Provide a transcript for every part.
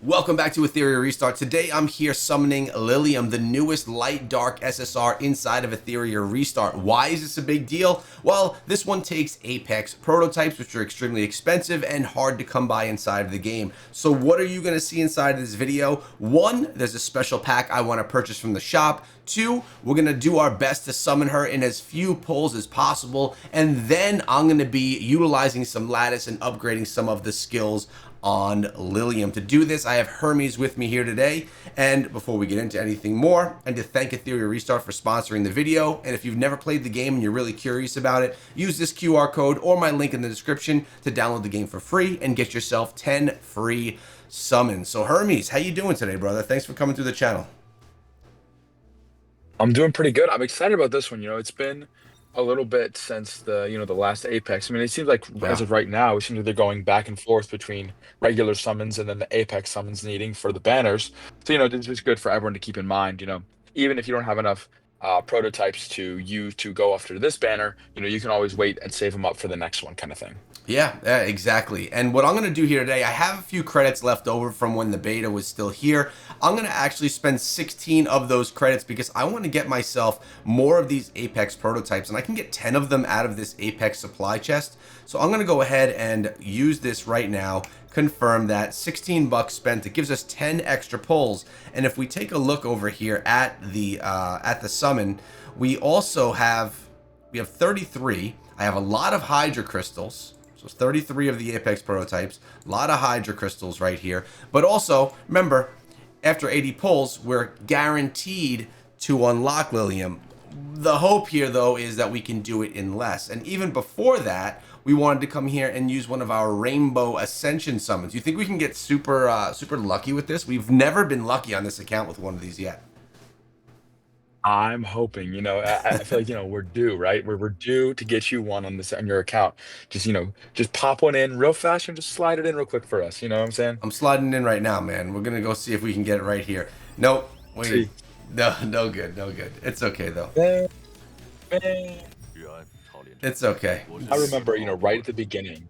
Welcome back to Etheria Restart. Today I'm here summoning Lilium, the newest light dark SSR inside of Etheria Restart. Why is this a big deal? Well, this one takes Apex prototypes, which are extremely expensive and hard to come by inside of the game. So what are you going to see inside of this video? One, there's a special pack I want to purchase from the shop. Two, we're going to do our best to summon her in as few pulls as possible. And then I'm going to be utilizing some lattice and upgrading some of the skills on Lilium. To do this, I have Hermes with me here today. And before we get into anything more, I need to thank Etheria Restart for sponsoring the video. And if you've never played the game and you're really curious about it, use this QR code or my link in the description to download the game for free and get yourself 10 free summons. So Hermes, how you doing today, brother? Thanks for coming through the channel. I'm doing pretty good. I'm excited about this one. It's been a little bit since the last Apex. I mean, it seems like as Yeah. of right now, it seems like they're going back and forth between regular summons and then the Apex summons needing for the banners. So, this is good for everyone to keep in mind. Even if you don't have enough prototypes to use to go after this banner, you can always wait and save them up for the next one kind of thing. Yeah, exactly. And what I'm going to do here today, I have a few credits left over from when the beta was still here. I'm going to actually spend 16 of those credits because I want to get myself more of these Apex prototypes, and I can get 10 of them out of this Apex supply chest. So I'm going to go ahead and use this right now, confirm that 16 bucks spent. It gives us 10 extra pulls. And if we take a look over here at the summon, we have 33. I have a lot of Hydra crystals. So it's 33 of the Apex prototypes, a lot of Hydra crystals right here. But also, remember, after 80 pulls, we're guaranteed to unlock Lilium. The hope here, though, is that we can do it in less. And even before that, we wanted to come here and use one of our Rainbow Ascension summons. You think we can get super lucky with this? We've never been lucky on this account with one of these yet. I'm hoping, I feel like, we're due, right? We're due to get you one on your account. Just pop one in real fast and just slide it in real quick for us. You know what I'm saying? I'm sliding in right now, man. We're gonna go see if we can get it right here. Nope. Wait. See. No, no good, no good. It's okay though. Man, man. It's okay. I remember, right at the beginning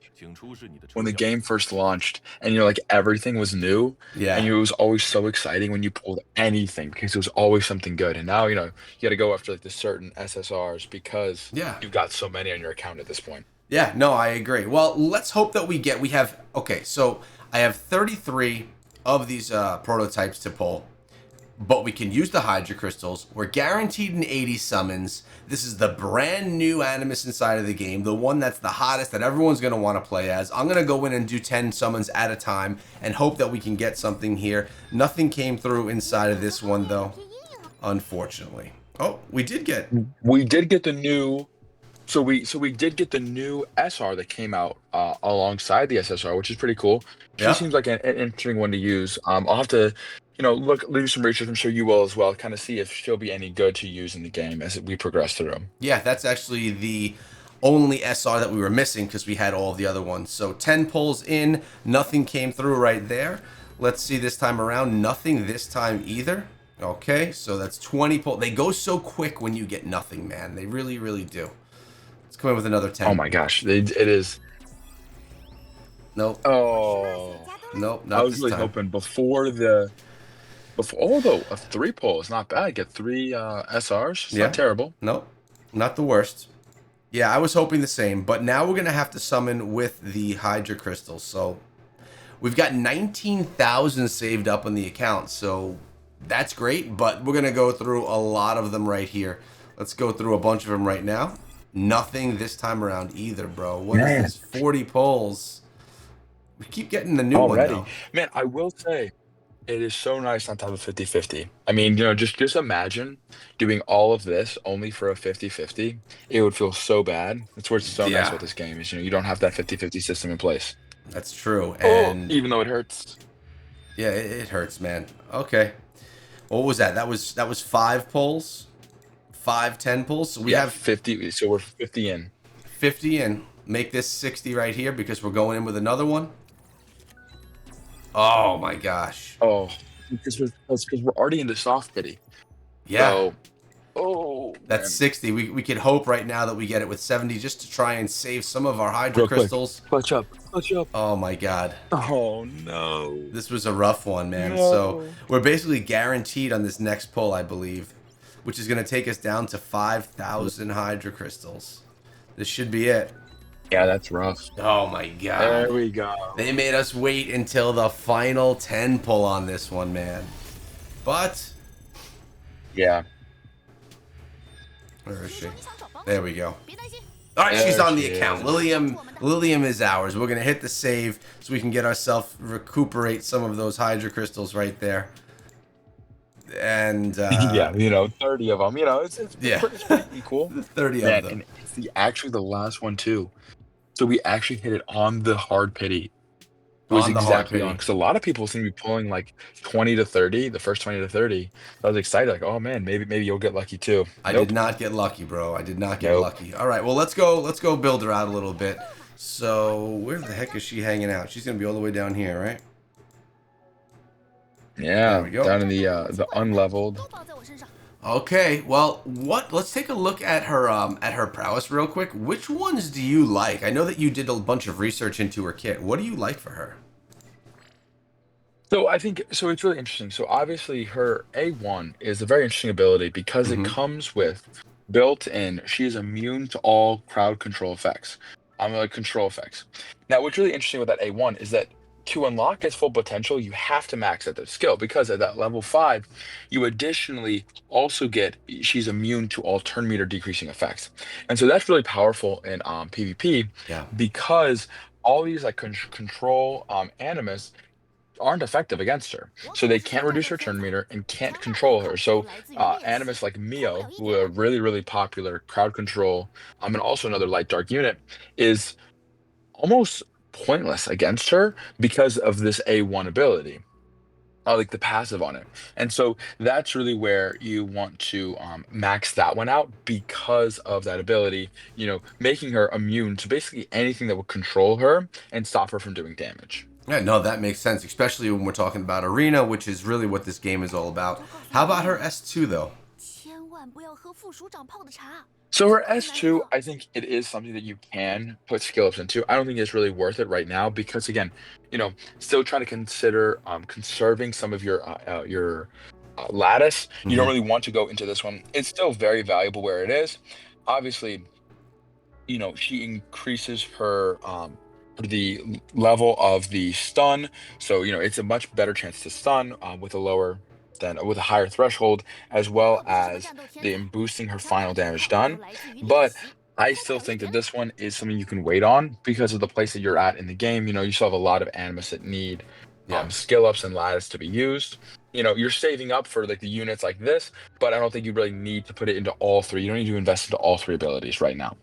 when the game first launched and like everything was new Yeah. and it was always so exciting when you pulled anything because it was always something good. And now, you got to go after like the certain SSRs because Yeah. you've got so many on your account at this point. Yeah, no, I agree. Well, let's hope that we have, okay, so I have 33 of these prototypes to pull, but we can use the Hydra crystals. We're guaranteed an 80 summons. This is the brand new Animus inside of the game, the one that's the hottest that everyone's going to want to play as. I'm going to go in and do 10 summons at a time and hope that we can get something here. Nothing came through inside of this one, though, unfortunately. Oh, we did get... We did get the new we did get the new SR that came out alongside the SSR, which is pretty cool. She Yeah. seems like an interesting one to use. I'll have to, do some research. I'm sure you will as well. Kind of see if she'll be any good to use in the game as we progress through. Yeah, that's actually the only SR that we were missing because we had all of the other ones. So 10 pulls in, nothing came through right there. Let's see this time around. Nothing this time either. Okay, so that's 20 pull. They go so quick when you get nothing, man. They really, really do. Let's come in with another 10. Oh my gosh, it is. Nope. Oh, Nope, I not was this really time. hoping although a 3 pull is not bad. Get 3 SRs. It's Yeah. not terrible. Nope. Not the worst. Yeah, I was hoping the same, but now we're going to have to summon with the Hydra crystals. So we've got 19,000 saved up on the account, so that's great, but we're going to go through a lot of them right here. Let's go through a bunch of them right now. Nothing this time around either, bro. What is this? 40 pulls. We keep getting the new one, Already. though. Man, I will say it is so nice not to have a 50-50. I mean, just imagine doing all of this only for a 50-50. It would feel so bad. That's what's so nice Yeah, about this game is, you don't have that 50-50 system in place. that's true. Oh, And even though it hurts. yeah, it hurts, man. Okay. What was that? That was 5 pulls? 10 pulls? So we Yeah, have 50. So we're 50 in. 50 and make this 60 right here because we're going in with another one. Oh my gosh. Oh, because we're already into soft pity. Yeah. So, oh, That's 60. We could hope right now that we get it with 70 just to try and save some of our Hydro Real quick. Crystals. Clutch up. Clutch up. Oh my god. Oh, no. This was a rough one, man. So No. we're basically guaranteed on this next pull, I believe, which is going to take us down to 5,000 Hydro Crystals. This should be it. Yeah, that's rough. Oh my god. There we go. They made us wait until the final 10 pull on this one, man. But... Yeah. Where is she? There we go. Alright, she's There on the she account. is. Lilium is ours. We're going to hit the save so we can get ourselves recuperate some of those Hydro Crystals right there. And, yeah, 30 of them. It's yeah. pretty equal. 30 Man, of them. and it's actually the last one, too. So we actually hit it on the hard pity. It was On the hard exactly on, pity. because a lot of people seem to be pulling like 20 to 30, the first 20 to 30. I was excited, like, oh man, maybe you'll get lucky too. I Nope. did not get lucky, bro. I did not get Nope. lucky. All right, well, let's go build her out a little bit. So, where the heck is she hanging out? She's going to be all the way down here, right? Yeah, There we go. down in the unleveled. Okay, well, let's take a look at her prowess real quick. Which ones do you like? I know that you did a bunch of research into her kit. What do you like for her? So I think it's really interesting. So obviously her A1 is a very interesting ability because it comes with built in. She is immune to all crowd control effects. Like control effects. Now, what's really interesting with that A1 is that to unlock its full potential, you have to max out the skill because at that level 5, you additionally also get she's immune to all turn meter decreasing effects, and so that's really powerful in PvP. Yeah. Because all these like control animus aren't effective against her. So they can't reduce her turn meter and can't control her. So Animus like Mio, who are really, really popular crowd control, and also another light dark unit, is almost pointless against her because of this A1 ability. Like the passive on it. And so that's really where you want to max that one out because of that ability, making her immune to basically anything that would control her and stop her from doing damage. Yeah, no, that makes sense, especially when we're talking about Arena, which is really what this game is all about. How about her S2, though? So her S2, I think it is something that you can put skill ups into. I don't think it's really worth it right now because, again, still trying to consider conserving some of your lattice. You don't really want to go into this one. It's still very valuable where it is. Obviously, she increases her the level of the stun, so it's a much better chance to stun with a higher threshold, as well as boosting her final damage done. But I still think that this one is something you can wait on because of the place that you're at in the game. You still have a lot of animus that need skill ups and lattice to be used. You're saving up for like the units like this, but I don't think you really need to put it into all three. You don't need to invest into all three abilities right now.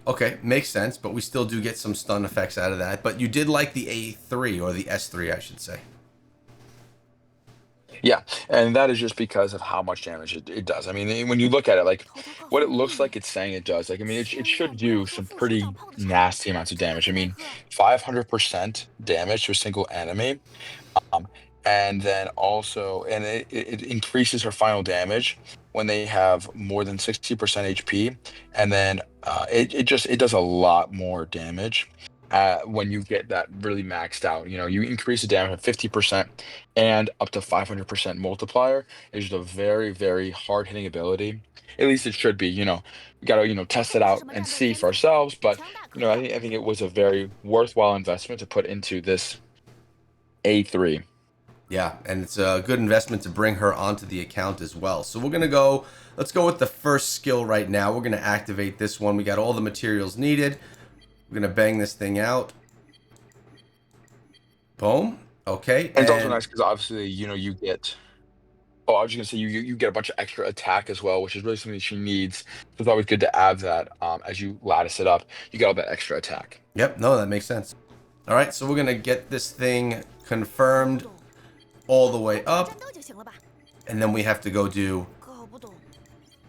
Okay, makes sense, but we still do get some stun effects out of that. But you did like the A3, or the S3, I should say. Yeah, and that is just because of how much damage it does. I mean, when you look at it, like what it looks like it's saying it does, like, I mean, it should do some pretty nasty amounts of damage. I mean, 500% damage to a single enemy. And then also, and it increases her final damage when they have more than 60% HP. And then it does a lot more damage when you get that really maxed out. You increase the damage of 50% and up to 500% multiplier. Is just a very, very hard hitting ability. At least it should be. We got to test it out and see for ourselves. But I think it was a very worthwhile investment to put into this A3. Yeah, and it's a good investment to bring her onto the account as well. So let's go with the first skill right now. We're going to activate this one. We got all the materials needed. We're going to bang this thing out. Boom. Okay. And it's also nice because obviously, you get... Oh, I was just going to say, you get a bunch of extra attack as well, which is really something that she needs. So it's always good to add that as you lattice it up. You get all that extra attack. Yep, no, that makes sense. All right, so we're going to get this thing confirmed all the way up. And then we have to go do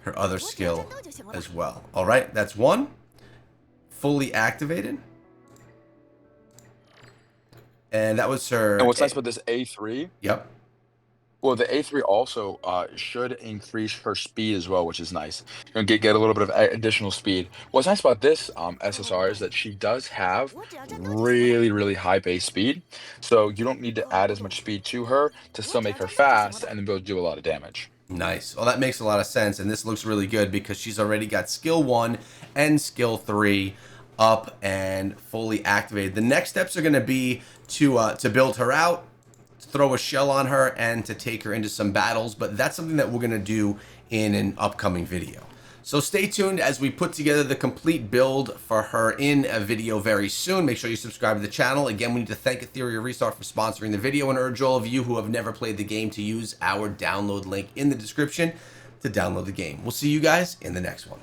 her other skill as well. All right, that's one. Fully activated. And that was her... And what's nice about this A3... Yep. Well, the A3 also should increase her speed as well, which is nice. You know, get a little bit of additional speed. What's nice about this SSR is that she does have really high base speed, so you don't need to add as much speed to her to still make her fast and then be able to do a lot of damage. Nice. Well, that makes a lot of sense, and this looks really good because she's already got skill 1 and skill 3 up and fully activated. The next steps are going to be to build her out, throw a shell on her, and to take her into some battles, but that's something that we're going to do in an upcoming video. So stay tuned as we put together the complete build for her in a video very soon. Make sure you subscribe to the channel. Again, we need to thank Etheria Restart for sponsoring the video and urge all of you who have never played the game to use our download link in the description to download the game. We'll see you guys in the next one.